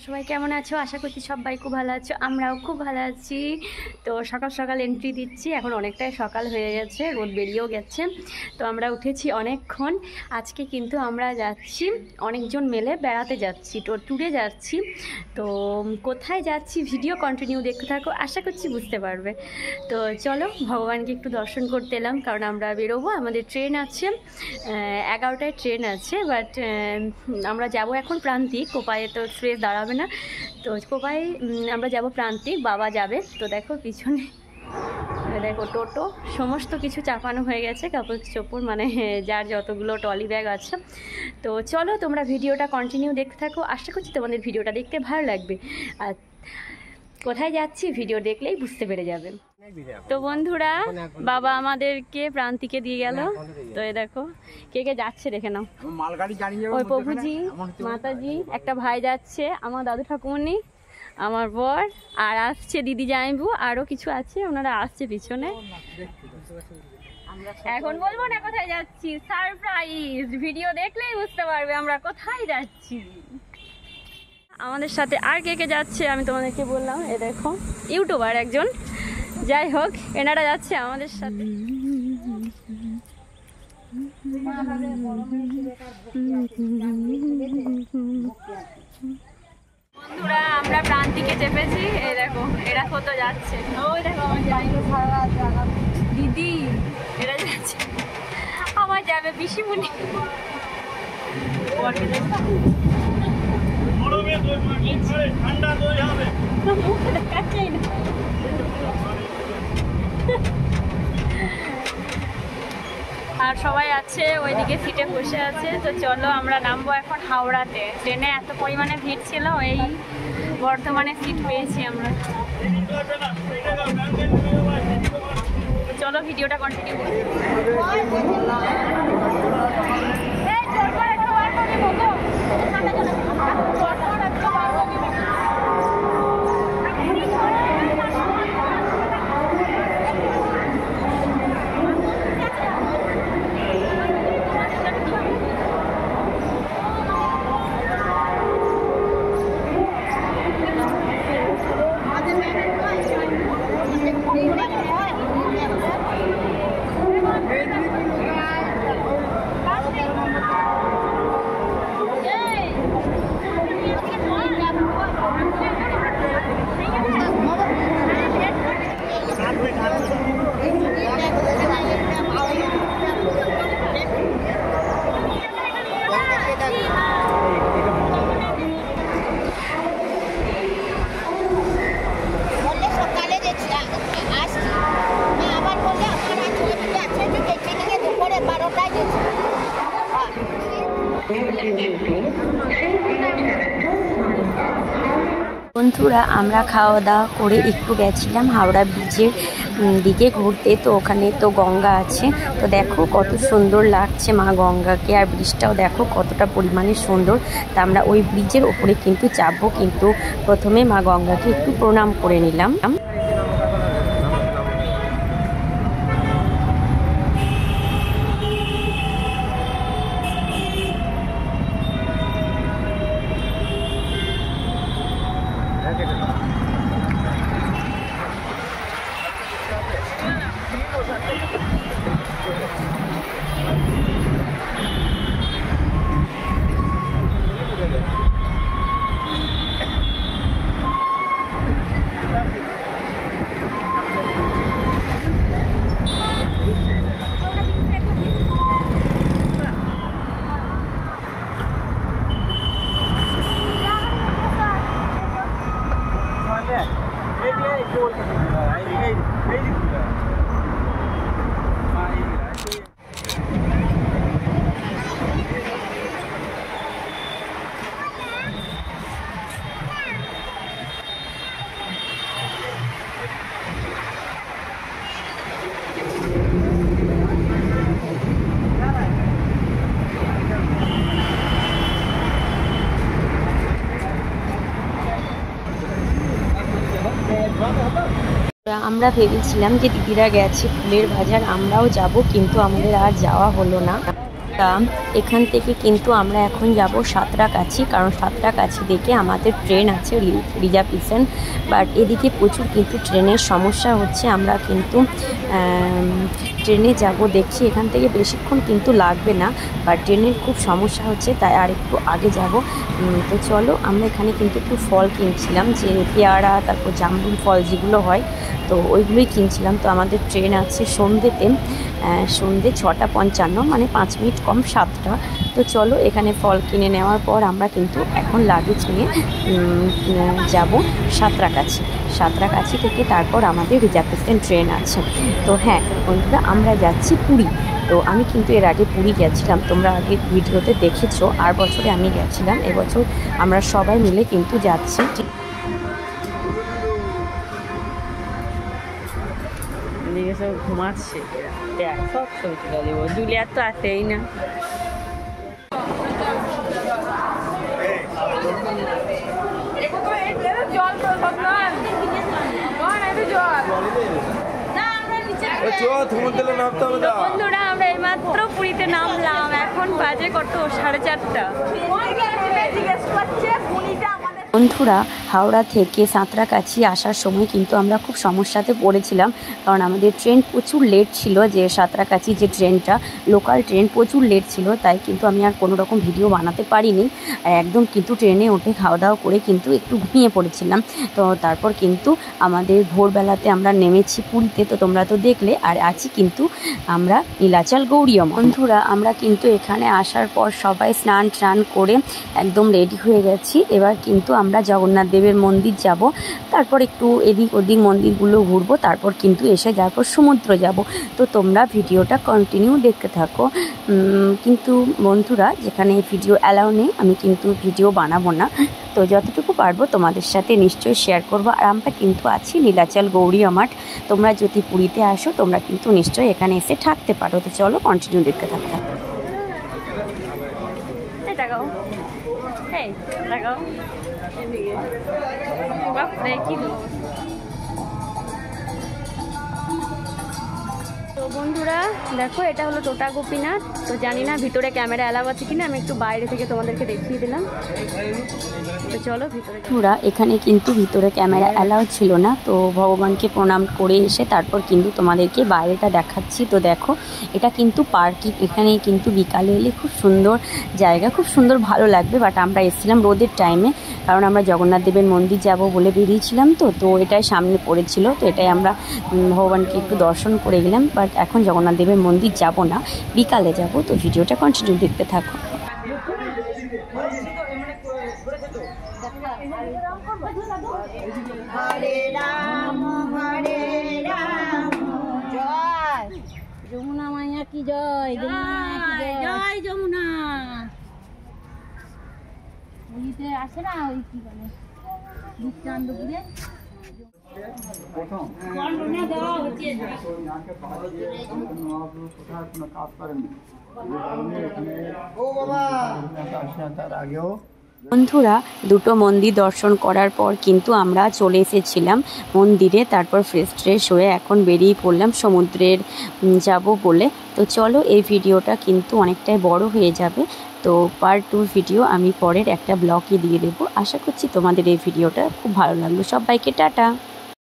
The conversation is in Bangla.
সবাই কেমন আছো? আশা করছি সবাই খুব ভালো আছো, আমরাও খুব ভালো আছি। তো সকাল সকাল এন্ট্রি দিচ্ছি, এখন অনেকটাই সকাল হয়ে গেছে, রোদ বেরিয়েও গেছে। তো আমরা উঠেছি অনেকক্ষণ। আজকে কিন্তু আমরা যাচ্ছি অনেকজন মিলে বেড়াতে যাচ্ছি, ট্যুরে যাচ্ছি। তো কোথায় যাচ্ছি ভিডিও কন্টিনিউ দেখতে থাকো, আশা করছি বুঝতে পারবে। তো চলো ভগবানকে একটু দর্শন করতে এলাম, কারণ আমরা বেরোবো, আমাদের ট্রেন আছে 11টায় ট্রেন আছে। বাট আমরা যাব এখন প্রান্তিক, কোপায়ে তো এক্সপ্রেস দাঁড়াবে না। তো কোপায় আমরা যাব প্রান্তিক, বাবা যাবে। তো দেখো পিছনে দেখো টোটো সমস্ত কিছু চাপানো হয়ে গেছে, কাপড় চোপড় মানে যার যতগুলো ট্রলি ব্যাগ আছে। তো চলো তোমরা ভিডিওটা কন্টিনিউ দেখতে থাকো, আশা করছি তোমাদের ভিডিওটা দেখতে ভালো লাগবে। আর কোথায় যাচ্ছি ভিডিও দেখলেই বুঝতে পেরে যাবে। তো বন্ধুরা, বাবা আমাদেরকে প্রান্তিকে দিয়ে গেল। তো এই দেখো কে কে যাচ্ছে দেখে নাও। ওই প্রভুজি, মাতাজি, একটা ভাই যাচ্ছে, আমার দাদু ঠাকুমনি, আমার বর, আর আসছে দিদি জামাইবু, আরো কিছু আছে, ওনারা আসছে পিছনে। এখন বলবো না কোথায় যাচ্ছি, সারপ্রাইজ, ভিডিও দেখলেই বুঝতে পারবে আমরা কোথায় যাচ্ছি। আমাদের সাথে আর কে কে যাচ্ছে আমি তোমাদেরকে বললাম, এ দেখো ইউটিউবার একজন, যাই হোক এনারা যাচ্ছে আমাদের সাথে। বন্ধুরা আমরা প্রান্তিকে চেপেছি, এই দেখো এরা কত যাচ্ছে, ওই দেখো আমার দিদি, এরা যাচ্ছে, আমার যাবে পিসিমণি। ঠান্ডা দই হবে আর সবাই আছে ওইদিকে সিটে বসে আছে। তো চলো আমরা নামবো এখন হাওড়াতে। ট্রেনে এত পরিমাণে ভিড় ছিল, এই বর্ধমানে সিট পেয়েছি আমরা। চলো ভিডিওটা কন্টিনিউ করি। বন্ধুরা আমরা খাওয়া দাওয়া করে একটু গেছিলাম হাওড়া ব্রিজের দিকে ঘুরতে। তো ওখানে তো গঙ্গা আছে, তো দেখো কত সুন্দর লাগছে মা গঙ্গাকে, আর ব্রিজটাও দেখো কতটা পরিমাণে সুন্দর। তা আমরা ওই ব্রিজের ওপরে কিন্তু চাপবো, কিন্তু প্রথমে মা গঙ্গাকে একটু প্রণাম করে নিলাম। আমরা ভেবেছিলাম যে দিদিরা গেছে ফুলের বাজার, আমরাও যাব, কিন্তু আমাদের আর যাওয়া হলো না। এখান থেকে কিন্তু আমরা এখন যাব সাঁতরাগাছি, কারণ সাঁতরাগাছি দেখে আমাদের ট্রেন আছে রিজার্ভেশন। বাট এদিকে প্রচুর কিন্তু ট্রেনের সমস্যা হচ্ছে। আমরা কিন্তু ট্রেনে যাব দেখছি, এখান থেকে বেশিক্ষণ কিন্তু লাগবে না, বাট ট্রেনের খুব সমস্যা হচ্ছে, তাই আর একটু আগে যাব। তো চলো, আমরা এখানে কিন্তু একটু ফল কিনছিলাম, যে পেয়ারা, তারপর জামরুল ফল যেগুলো হয়, তো ওইগুলোই কিনছিলাম। তো আমাদের ট্রেন আছে সন্ধ্যেতে, সন্ধ্যে 6:55, মানে 5 মিনিট কম 7টা। তো চলো, এখানে ফল কিনে নেওয়ার পর আমরা কিন্তু এখন লাগেজ নিয়ে যাব সাঁতরাগাছি। সাঁতরাগাছি থেকে তারপর আমাদের রিজার্ভেশন ট্রেন আছে। তো হ্যাঁ বন্ধুরা, আমরা যাচ্ছি পুরী। তো আমি কিন্তু এর আগে পুরী গেছিলাম, তোমরা আগে ভিডিওতে দেখেছো, আর বছরে আমি গেছিলাম, এবছর আমরা সবাই মিলে কিন্তু যাচ্ছি। সব ঘুমাচ্ছে, দেখ সব ছবি তুলে দেবো, জুলিয়ার তো আসেই না। বন্ধুরা, আমরা এইমাত্র পুরীতে নামলাম, এখন বাজে কত, 4:30। বন্ধুরা, হাওড়া থেকে সাঁতরাগাছি আসার সময় কিন্তু আমরা খুব সমস্যাতে পড়েছিলাম, কারণ আমাদের ট্রেন প্রচুর লেট ছিল। যে সাঁতরাগাছি যে ট্রেনটা, লোকাল ট্রেন, প্রচুর লেট ছিল, তাই কিন্তু আমি আর কোনো রকম ভিডিও বানাতে পারিনি। আর একদম কিন্তু ট্রেনে উঠে খাওয়া দাওয়া করে কিন্তু একটু ঘুমিয়ে পড়েছিলাম। তো তারপর কিন্তু আমাদের ভোরবেলাতে আমরা নেমেছি পুরীতে, তো তোমরা তো দেখলে। আর আছি কিন্তু আমরা নীলাচল গৌরীয়। বন্ধুরা, আমরা কিন্তু এখানে আসার পর সবাই স্নান টান করে একদম রেডি হয়ে গেছি। এবার কিন্তু আমরা জগন্নাথ দেবের মন্দির যাব, তারপর একটু এদিক ওদিক মন্দিরগুলো ঘুরবো, তারপর কিন্তু এসে যারপর সমুদ্র যাব। তো তোমরা ভিডিওটা কন্টিনিউ দেখতে থাকো। কিন্তু বন্ধুরা, যেখানে ভিডিও অ্যালাউ নেই, আমি কিন্তু ভিডিও বানাবো না, তো যতটুকু পারবো তোমাদের সাথে নিশ্চয়ই শেয়ার করবো। আর আমরা কিন্তু আছি নীলাচল গৌরীয় মঠ। তোমরা যদি পুরীতে আসো, তোমরা কিন্তু নিশ্চয়ই এখানে এসে থাকতে পারো। তো চলো, কন্টিনিউ দেখতে থাকো। তো বন্ধুরা দেখো, এটা হলো টোটা গোপীনাথ। তো জানি না ভিতরে ক্যামেরা অ্যালাউ আছে কিনা, আমি একটু বাইরে থেকে তোমাদেরকে দেখিয়ে দিলাম। তো চলো ভিতরে। বন্ধুরা, এখানে কিন্তু ভিতরে ক্যামেরা অ্যালাউ ছিল না, তো ভগবানকে প্রণাম করে এসে তারপর কিন্তু তোমাদেরকে বাইরেটা দেখাচ্ছি। তো দেখো, এটা কিন্তু পার্কিং, এখানে কিন্তু বিকালে এলে খুব সুন্দর জায়গা, খুব সুন্দর ভালো লাগবে। বাট আমরা এসেছিলাম রোদের টাইমে, কারণ আমরা জগন্নাথ দেবের মন্দির যাব বলে বেরিয়েছিলাম। তো এটাই সামনে পড়েছিল, তো এটাই আমরা ভগবানকে একটু দর্শন করে গেলাম। বাট এখন জগন্নাথ দেবের মন্দির যাব না, বিকালে যাব। তো ভিডিওটা কন্টিনিউ দেখতে থাকো। হরে রাম হরে রাম, জয় যমুনা মাইয়া কি জয়, জয় যমুনা। ওইতে আসে না, ওই কি বলে চান্দপুরে বন্ধুরা, দুটো মন্দির দর্শন করার পর কিন্তু আমরা চলে এসেছিলাম মন্দিরে। তারপর ফ্রেশ ট্রেশ হয়ে এখন বেরিয়ে পড়লাম সমুদ্রের যাব বলে। তো চলো, এই ভিডিওটা কিন্তু অনেকটাই বড় হয়ে যাবে, তো পার্ট 2 ভিডিও আমি পরের একটা ব্লগে দিয়ে দেবো। আশা করছি তোমাদের এই ভিডিওটা খুব ভালো লাগলো। সবাইকে টাটা।